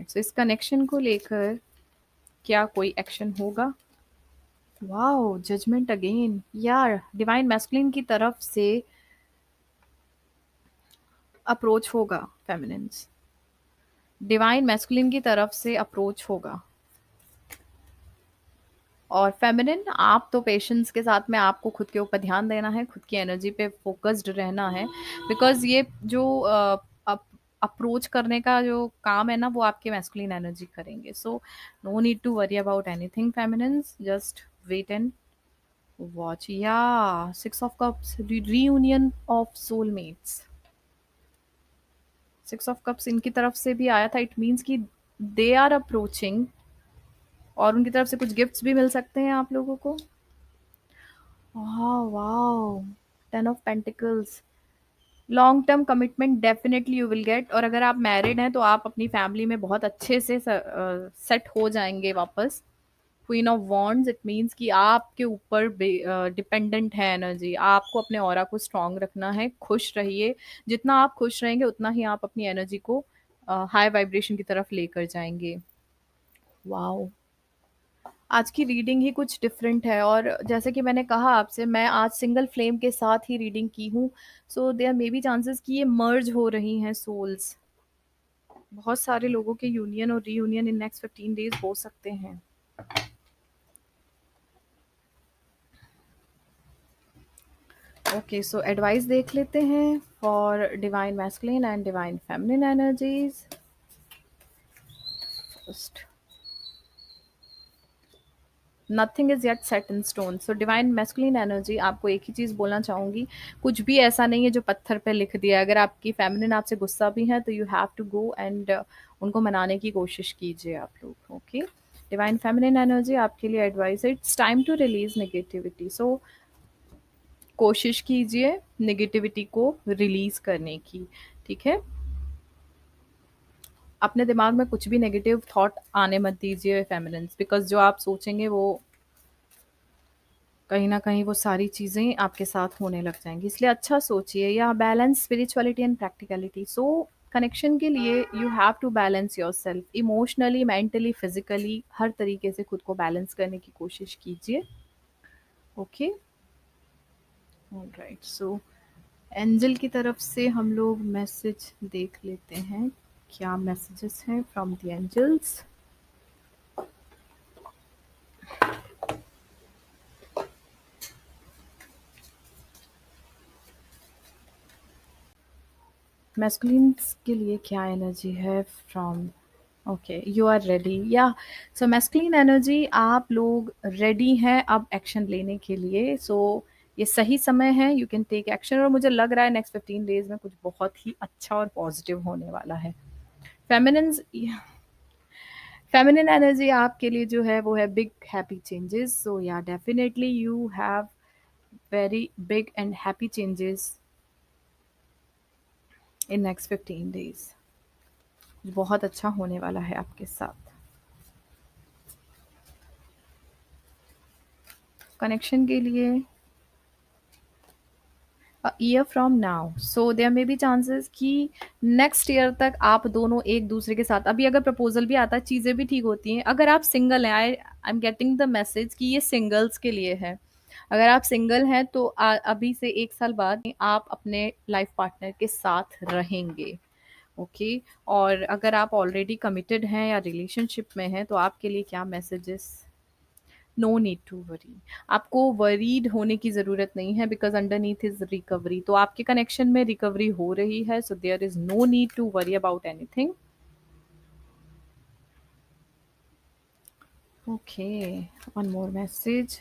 Alright, सो इस connection को लेकर क्या कोई एक्शन होगा? वाओ, जजमेंट अगेन यार, डिवाइन मैस्कुलिन की तरफ से अप्रोच होगा फेमिनिन्स, डिवाइन मैस्कुलिन की तरफ से अप्रोच होगा। और फेमिनिन, आप तो पेशेंस के साथ में आपको खुद के ऊपर ध्यान देना है, खुद की एनर्जी पे फोकस्ड रहना है, बिकॉज ये जो अप्रोच करने का जो काम है ना, वो आपके मैस्कुलिन एनर्जी करेंगे। So no need to worry about anything feminines, just wait and watch. Yeah six of cups, reunion of soulmates, six of cups इनकी तरफ से भी आया था। इट मीन्स कि दे आर अप्रोचिंग, और उनकी तरफ से कुछ गिफ्ट्स भी मिल सकते हैं आप लोगों को। Wow, ten of pentacles, long term commitment definitely you will get. और अगर आप मैरिड हैं तो आप अपनी फैमिली में बहुत अच्छे से सेट हो जाएंगे वापस। Queen of wands, it means कि आपके ऊपर डिपेंडेंट है एनर्जी, आपको अपने ऑरा को स्ट्रांग रखना है, खुश रहिए। जितना आप खुश रहेंगे उतना ही आप अपनी एनर्जी को हाई वाइब्रेशन की तरफ लेकर जाएंगे। वाओ, आज की रीडिंग ही कुछ डिफरेंट है, और जैसे कि मैंने कहा आपसे, मैं आज सिंगल फ्लेम के साथ ही रीडिंग की हूँ। So there may be chances कि ये मर्ज हो रही हैं सोल्स। बहुत सारे लोगों के यूनियन और रीयूनियन इन नेक्स्ट 15 डेज हो सकते हैं। ओके, सो एडवाइस देख लेते हैं for divine masculine and divine feminine energies. First, nothing is yet set in stone. So divine masculine energy, आपको एक ही चीज बोलना चाहूंगी, कुछ भी ऐसा नहीं है जो पत्थर पे लिख दिया। अगर आपकी फेमिनिन आपसे गुस्सा भी है तो you have to go and उनको मनाने की कोशिश कीजिए आप लोग। ओके, डिवाइन फेमिनिन एनर्जी आपके लिए एडवाइस है, it's time to release negativity. So कोशिश कीजिए नेगेटिविटी को रिलीज करने की, ठीक है। अपने दिमाग में कुछ भी नेगेटिव थॉट आने मत दीजिए फेमिनिन्स, बिकॉज जो आप सोचेंगे वो कहीं न कहीं वो सारी चीज़ें आपके साथ होने लग जाएँगी। इसलिए अच्छा सोचिए, yeah balance spirituality and practicality. So connection के लिए you have to balance yourself emotionally, mentally, physically, हर तरीके से खुद को बैलेंस करने की कोशिश कीजिए। ओके, ऑलराइट, सो एंजल की तरफ से हम लोग मैसेज देख लेते हैं, क्या मैसेजेस हैं फ्रॉम द एंजल्स। मैस्कुलिन्स के लिए क्या एनर्जी है from, okay, you are ready. या सो मैस्कुलिन एनर्जी, आप लोग रेडी हैं अब एक्शन लेने के लिए। सो ये सही समय है, यू कैन टेक एक्शन। और मुझे लग रहा है नेक्स्ट 15 डेज में कुछ बहुत ही अच्छा और पॉजिटिव होने वाला है। फेमिनिन्स, फेमिनिन एनर्जी आपके लिए जो है वो है big happy changes. So yeah definitely you have very big and happy changes in next 15 days. बहुत अच्छा होने वाला है आपके साथ। कनेक्शन के लिए year from now, so there may be chances कि नेक्स्ट ईयर तक आप दोनों एक दूसरे के साथ, अभी अगर प्रपोजल भी आता है चीज़ें भी ठीक होती हैं। अगर आप सिंगल हैं, I am getting the message कि ये सिंगल्स के लिए है। अगर आप सिंगल हैं तो अभी से 1 साल बाद आप अपने लाइफ पार्टनर के साथ रहेंगे। ओके, और अगर आप ऑलरेडी कमिटेड हैं या रिलेशनशिप में हैं तो आपके लिए क्या messages? No need to worry, आपको वरीड होने की ज़रूरत नहीं है, बिकॉज अंडरनीथ इज रिकवरी। तो आपके कनेक्शन में रिकवरी हो रही है, so there is no need to worry about anything. Okay, one more message,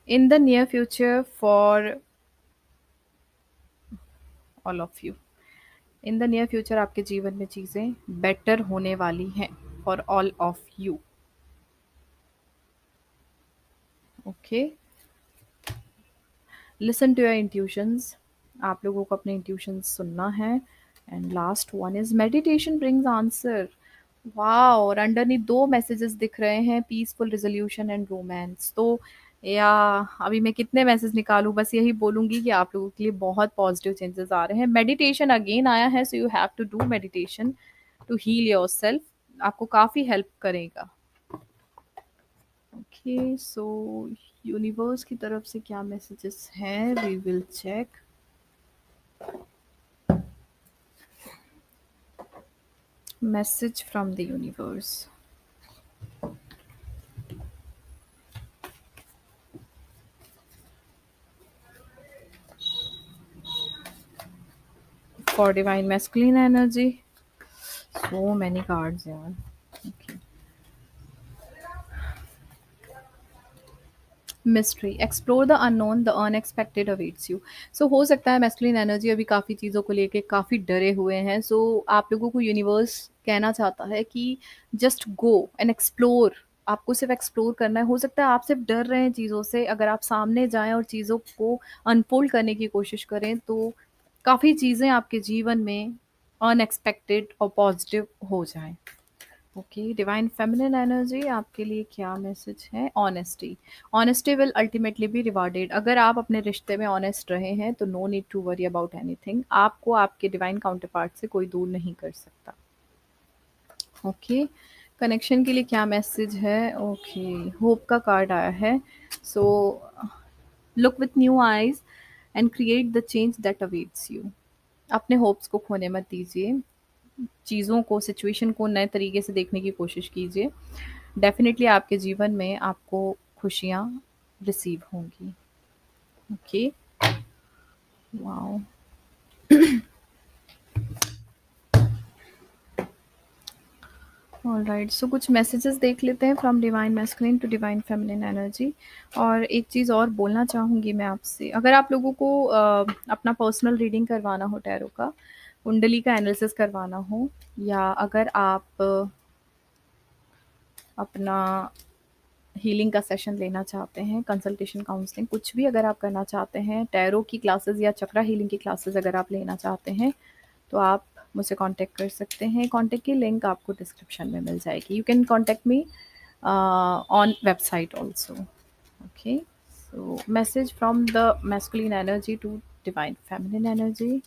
in the near future for all of you, in the near future आपके जीवन में चीज़ें बेटर होने वाली हैं for all of you. Okay, listen to your intuitions, आप लोगों को अपने इंट्यूशंस सुनना है। And last one is meditation brings answer. Wow, और अंडरनीथ 2 मैसेजेस दिख रहे हैं, पीसफुल रिजोल्यूशन एंड रोमांस। तो या अभी मैं कितने मैसेज निकालूँ, बस यही बोलूँगी कि आप लोगों के लिए बहुत पॉजिटिव चेंजेस आ रहे हैं। मेडिटेशन अगेन आया है, so you have to do meditation to heal yourself, आपको काफ़ी हेल्प करेगा। ओके, सो यूनिवर्स की तरफ से क्या मैसेजेस हैं, we will check. Message from the universe. For divine masculine energy, so many cards यार। Okay, mystery, explore the unknown, the unexpected awaits you. So हो सकता है मैस्कुलिन एनर्जी अभी काफ़ी चीज़ों को लेके काफ़ी डरे हुए हैं, सो आप लोगों को यूनिवर्स कहना चाहता है कि जस्ट गो एंड एक्सप्लोर। आपको सिर्फ एक्सप्लोर करना है। हो सकता है आप सिर्फ डर रहे हैं चीज़ों से, अगर आप सामने जाएं और चीज़ों को अनफोल्ड करने की कोशिश करें तो काफ़ी चीज़ें आपके जीवन में अनएक्सपेक्टेड और पॉजिटिव हो जाएं। ओके, डिवाइन फेमिनिन एनर्जी आपके लिए क्या मैसेज है? Honesty, honesty will ultimately be rewarded. अगर आप अपने रिश्ते में ऑनेस्ट रहे हैं तो no need to worry about anything, आपको आपके डिवाइन काउंटर पार्ट से कोई दूर नहीं कर सकता। ओके, कनेक्शन के लिए क्या मैसेज है? ओके, होप का कार्ड आया है। So look with new eyes and create the change that awaits you. अपने होप्स को खोने मत दीजिए, चीज़ों को, सिचुएशन को नए तरीके से देखने की कोशिश कीजिए। डेफ़िनेटली आपके जीवन में आपको खुशियाँ रिसीव होंगी। Okay, wow! ऑलराइट, सो कुछ मैसेजेस देख लेते हैं from divine masculine to divine feminine energy. और एक चीज़ और बोलना चाहूँगी मैं आपसे, अगर आप लोगों को अपना पर्सनल रीडिंग करवाना हो टैरो का, कुंडली का एनालिसिस करवाना हो, या अगर आप अपना हीलिंग का सेशन लेना चाहते हैं, कंसल्टेशन, काउंसलिंग, कुछ भी अगर आप करना चाहते हैं, टैरो की क्लासेस या चक्रा हीलिंग की क्लासेस अगर आप लेना चाहते हैं, तो आप मुझसे कांटेक्ट कर सकते हैं। कांटेक्ट की लिंक आपको डिस्क्रिप्शन में मिल जाएगी। You can contact me on website also. Okay, so message from the masculine energy to divine feminine energy.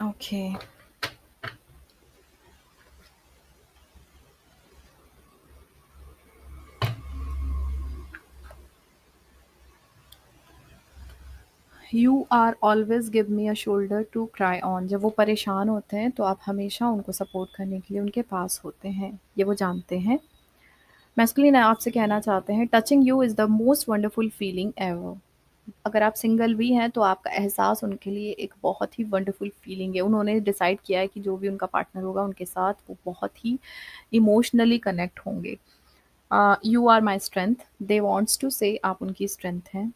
Okay, you are always give me a shoulder to cry on. जब वो परेशान होते हैं तो आप हमेशा उनको सपोर्ट करने के लिए उनके पास होते हैं, ये वो जानते हैं। मैस्कुलिन आपसे कहना चाहते हैं, touching you is the most wonderful feeling ever. अगर आप सिंगल भी हैं तो आपका एहसास उनके लिए एक बहुत ही वंडरफुल फीलिंग है। उन्होंने डिसाइड किया है कि जो भी उनका पार्टनर होगा उनके साथ वो बहुत ही इमोशनली कनेक्ट होंगे। You are my strength, they wants to say आप उनकी स्ट्रेंथ हैं।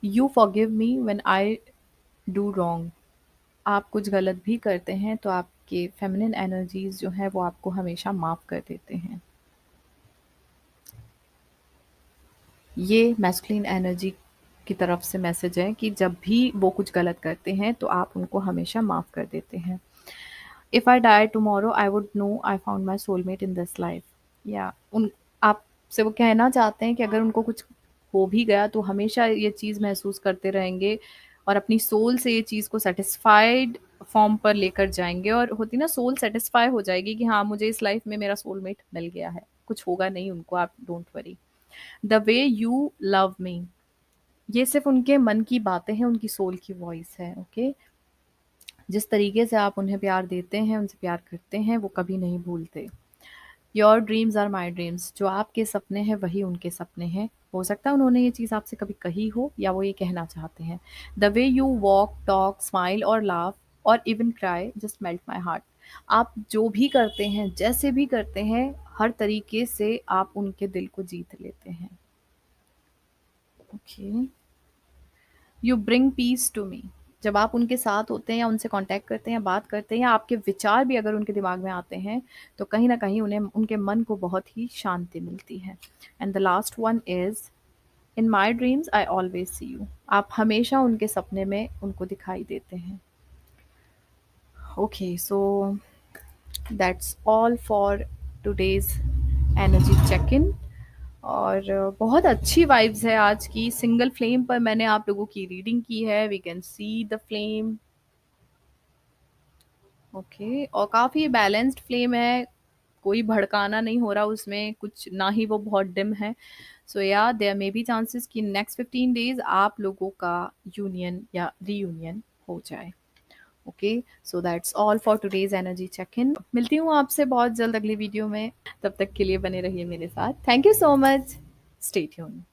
You forgive me when I do wrong. आप कुछ गलत भी करते हैं तो आपके फेमिनिन एनर्जीज जो हैं वो आपको हमेशा माफ़ कर देते हैं। ये मैस्कुलिन एनर्जी की तरफ से मैसेज है कि जब भी वो कुछ गलत करते हैं तो आप उनको हमेशा माफ़ कर देते हैं। If I die tomorrow I would know I found my soulmate in this life. या उन आपसे वो कहना चाहते हैं कि अगर उनको कुछ हो भी गया तो हमेशा ये चीज़ महसूस करते रहेंगे और अपनी सोल से ये चीज़ को सेटिस्फाइड फॉर्म पर लेकर जाएंगे, और होती ना, सोल सेटिस्फाई हो जाएगी कि हाँ मुझे इस लाइफ में मेरा सोलमेट मिल गया है, कुछ होगा नहीं उनको, आप don't worry. The way you love me, ये सिर्फ उनके मन की बातें हैं, उनकी सोल की वॉइस है। ओके, जिस तरीके से आप उन्हें प्यार देते हैं, उनसे प्यार करते हैं, वो कभी नहीं भूलते। Your dreams are my dreams, जो आपके सपने हैं वही उनके सपने हैं। हो सकता है उन्होंने ये चीज़ आपसे कभी कही हो या वो ये कहना चाहते हैं। The way you walk, talk, smile और लाफ और even cry just melt my heart. आप जो भी करते हैं, जैसे भी करते हैं, हर तरीके से आप उनके दिल को जीत लेते हैं। Okay, you bring peace to me. जब आप उनके साथ होते हैं या उनसे कांटेक्ट करते हैं या बात करते हैं या आपके विचार भी अगर उनके दिमाग में आते हैं तो कहीं ना कहीं उन्हें, उनके मन को बहुत ही शांति मिलती है। And the last one is in my dreams I always see you. आप हमेशा उनके सपने में उनको दिखाई देते हैं। Okay, so that's all for today's energy check in. और बहुत अच्छी वाइब्स है आज की। सिंगल फ्लेम पर मैंने आप लोगों की रीडिंग की है। We can see the flame. Okay, और काफ़ी बैलेंस्ड फ्लेम है। कोई भड़काना नहीं हो रहा उसमें कुछ, ना ही वो बहुत डिम है। सो या देयर मे बी चांसेस कि नेक्स्ट 15 डेज आप लोगों का यूनियन या रीयूनियन हो जाए। Okay, so that's all for today's energy check in. मिलती हूँ आपसे बहुत जल्द अगली वीडियो में। तब तक के लिए बने रहिए मेरे साथ। Thank you so much. Stay tuned.